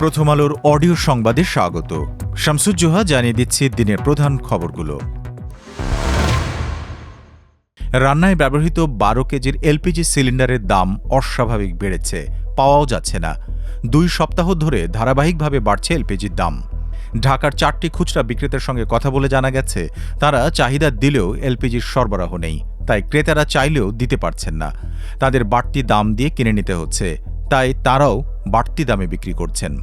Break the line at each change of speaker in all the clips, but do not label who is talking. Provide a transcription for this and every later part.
প্রথম আলোর অডিও সংবাদে স্বাগত। শামসুজ্জোহা জানিয়ে দিচ্ছি দিনের প্রধান খবরগুলো। রান্নায় ব্যবহৃত 12 কেজির এলপিজি সিলিন্ডারের দাম অস্বাভাবিক বেড়েছে, পাওয়াও যাচ্ছে না। 2 সপ্তাহ ধরে ধারাবাহিকভাবে বাড়ছে এলপিজির দাম। ঢাকার 4টি খুচরা বিক্রেতার সঙ্গে কথা বলে জানা গেছে, তারা চাহিদা দিলেও এলপিজির সরবরাহ নেই, তাই ক্রেতারা চাইলেও দিতে পারছেন না। তাদের বাড়তি দাম দিয়ে কিনে নিতে হচ্ছে, তাই তারাও বাড়তি দামে বিক্রি করছেন।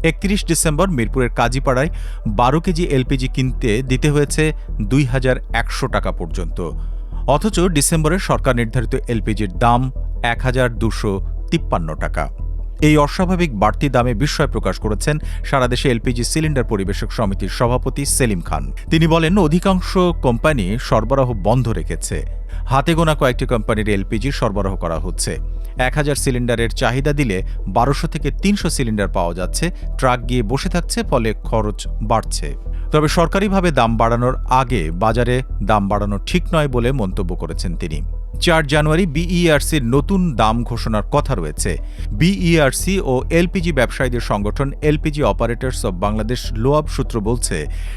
31 ডিসেম্বর মিরপুরের কাজীপাড়ায় 12 কেজি এলপিজি কিনতে দিতে হয়েছে 2100 টাকা পর্যন্ত। অথচ ডিসেম্বরে সরকার নির্ধারিত এলপিজির দাম 1253 টাকা। এই অস্বাভাবিক বাড়তি দামে বিস্ময় প্রকাশ করেছেন সারা দেশে এলপিজি সিলিন্ডার পরিবেশক সমিতির সভাপতি সেলিম খান। তিনি বলেন, অধিকাংশ কোম্পানি সরবরাহ বন্ধ রেখেছে। হাতে গোনা কয়েকটি কোম্পানির এলপিজি সরবরাহ করা হচ্ছে। 1000 সিলিন্ডারের চাহিদা দিলে 1200 থেকে 300 সিলিন্ডার পাওয়া যাচ্ছে। ট্রাক গিয়ে বসে থাকছে, ফলে খরচ বাড়ছে। তবে সরকারিভাবে দাম বাড়ানোর আগে বাজারে দাম বাড়ানো ঠিক নয় বলে মন্তব্য করেছেন তিনি। 4 জানুয়ারি বিইআরসির নতুন দাম ঘোষণার কথা রয়েছে। বিইআরসি ও এলপিজি ব্যবসায়ীদের সংগঠন এলপিজি অপারেটরস অব বাংলাদেশ লোয়াব সূত্র বলছে,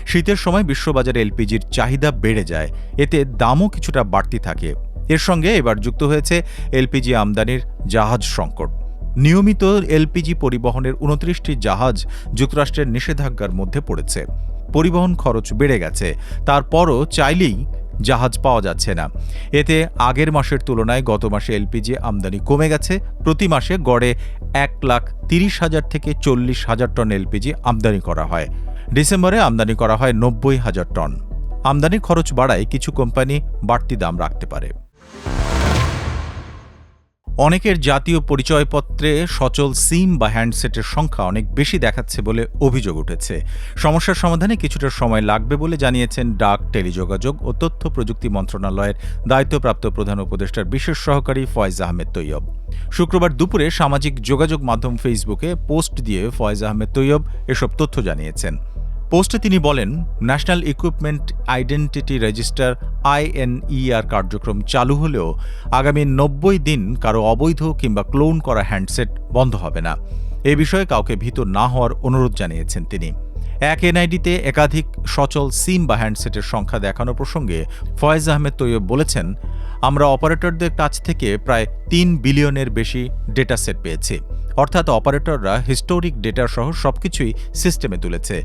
শীতের সময় বিশ্ববাজারে এলপিজির চাহিদা বেড়ে যায়, এতে দামও কিছুটা বাড়তি থাকে। এর সঙ্গে এবার যুক্ত হয়েছে এলপিজি আমদানির জাহাজ সংকট। নিয়মিত এলপিজি পরিবহনের 29টি জাহাজ যুক্তরাষ্ট্রের নিষেধাজ্ঞার মধ্যে পড়েছে। পরিবহন খরচ বেড়ে গেছে, তারপরও চাইলেই জাহাজ পাওয়া যাচ্ছে না। এতে আগের মাসের তুলনায় গত মাসে এলপিজি আমদানি কমে গেছে। প্রতি মাসে গড়ে 1,30,000 থেকে 40,000 টন এলপিজি আমদানি করা হয়। ডিসেম্বরে আমদানি করা হয় 90,000 টন। আমদানির খরচ বাড়ায় কিছু কোম্পানি বাড়তি দাম রাখতে পারে। অনেকের জাতীয় পরিচয়পত্রে সচল সিম বা হ্যান্ডসেটের সংখ্যা অনেক বেশি দেখাচ্ছে বলে অভিযোগ উঠেছে। সমস্যার সমাধানে কিছুটা সময় লাগবে বলে জানিয়েছেন ডাক, টেলিযোগাযোগ ও তথ্য প্রযুক্তি মন্ত্রণালয়ের দায়িত্বপ্রাপ্ত প্রধান উপদেষ্টার বিশেষ সহকারী ফয়েজ আহমেদ তৈয়ব। শুক্রবার দুপুরে সামাজিক যোগাযোগ মাধ্যম ফেসবুকে পোস্ট দিয়ে ফয়েজ আহমেদ তৈয়ব এসব তথ্য জানিয়েছেন। পোস্টে তিনি বলেন, national equipment identity register INER কার্যক্রম চালু হলেও আগামী 90 দিন কারো অবৈধ কিংবা ক্লোন করা হ্যান্ডসেট বন্ধ হবে না। এ বিষয়ে কাউকে ভীত না হওয়ার অনুরোধ জানিয়েছেন তিনি। এক এনআইডিতে একাধিক সচল সিম বা হ্যান্ডসেটের সংখ্যা দেখানো প্রসঙ্গে ফয়েজ আহমেদ তৈয়ব বলেছেন, আমরা অপারেটরদের কাছ থেকে প্রায় 3 বিলিয়নের বেশি ডেটা সেট পেয়েছি। অর্থাৎ অপারেটররা হিস্টোরিক ডেটা সহ সবকিছুই সিস্টেমে তুলেছে।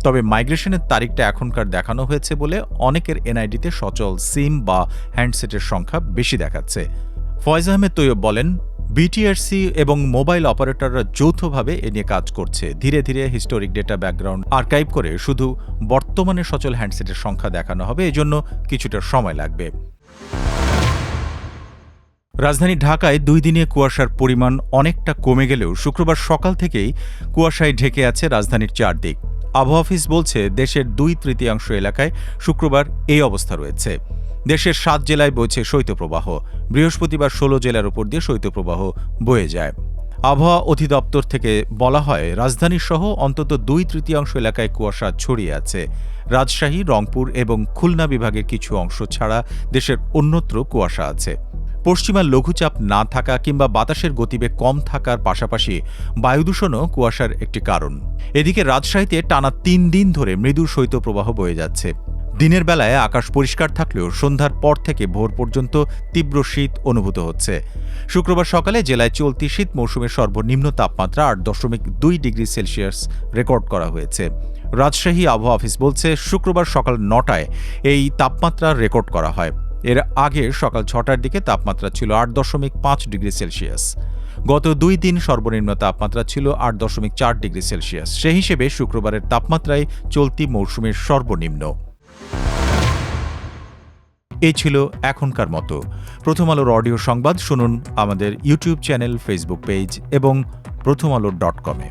তবে মাইগ্রেশনের তারিখটা এখনকার দেখানো হয়েছে বলে অনেকের এনআইডিতে সচল সিম বা হ্যান্ডসেটের সংখ্যা বেশি দেখাচ্ছে। ফয়েজ আহমেদ তৈয়ব বলেন, বিটিআরসি এবং মোবাইল অপারেটররা যৌথভাবে এ নিয়ে কাজ করছে। ধীরে ধীরে হিস্টোরিক ডেটা ব্যাকগ্রাউন্ড আর্কাইভ করে শুধু বর্তমানে সচল হ্যান্ডসেটের সংখ্যা দেখানো হবে, এজন্য কিছুটা সময় লাগবে। রাজধানী ঢাকায় 2 দিনে কুয়াশার পরিমাণ অনেকটা কমে গেলেও শুক্রবার সকাল থেকেই কুয়াশায় ঢেকে আছে রাজধানীর চারদিক। আবহাওয়া অফিস বলছে, দেশের 2/3 এলাকায় শুক্রবার এই অবস্থা রয়েছে। দেশের 7 জেলায় বইছে শৈত্যপ্রবাহ। বৃহস্পতিবার 16 জেলার উপর দিয়ে শৈত্যপ্রবাহ বয়ে যায়। আবহাওয়া অধিদপ্তর থেকে বলা হয়, রাজধানীর সহ অন্তত 2/3 এলাকায় কুয়াশা ছড়িয়ে আছে। রাজশাহী, রংপুর এবং খুলনা বিভাগের কিছু অংশ ছাড়া দেশের অন্যত্র কুয়াশা আছে। পশ্চিমা লঘুচাপ না থাকা কিংবা বাতাসের গতিবেগ কম থাকার পাশাপাশি বায়ুদূষণও কুয়াশার একটি কারণ। এদিকে রাজশাহীতে টানা 3 দিন ধরে মৃদু শৈত্যপ্রবাহ বয়ে যাচ্ছে। দিনের বেলায় আকাশ পরিষ্কার থাকলেও সন্ধ্যার পর থেকে ভোর পর্যন্ত তীব্র শীত অনুভূত হচ্ছে। শুক্রবার সকালে জেলায় চলতি শীত মৌসুমের সর্বনিম্ন তাপমাত্রা 8.2 ডিগ্রি সেলসিয়াস রেকর্ড করা হয়েছে। রাজশাহী আবহাওয়া অফিস বলছে, শুক্রবার সকাল 9টায় এই তাপমাত্রা রেকর্ড করা হয়। এর আগে সকাল 6টার দিকে তাপমাত্রা ছিল 8.5 ডিগ্রি সেলসিয়াস। গত 2 দিন সর্বনিম্ন তাপমাত্রা ছিল 8.4 ডিগ্রি সেলসিয়াস। সেই হিসেবে শুক্রবারের তাপমাত্রায় চলতি মৌসুমের সর্বনিম্ন। এই ছিল এখনকার মতো প্রথম আলোর অডিও সংবাদ। শুনুন আমাদের ইউটিউব চ্যানেল, ফেসবুক পেজ এবং prothomalo.com-এ।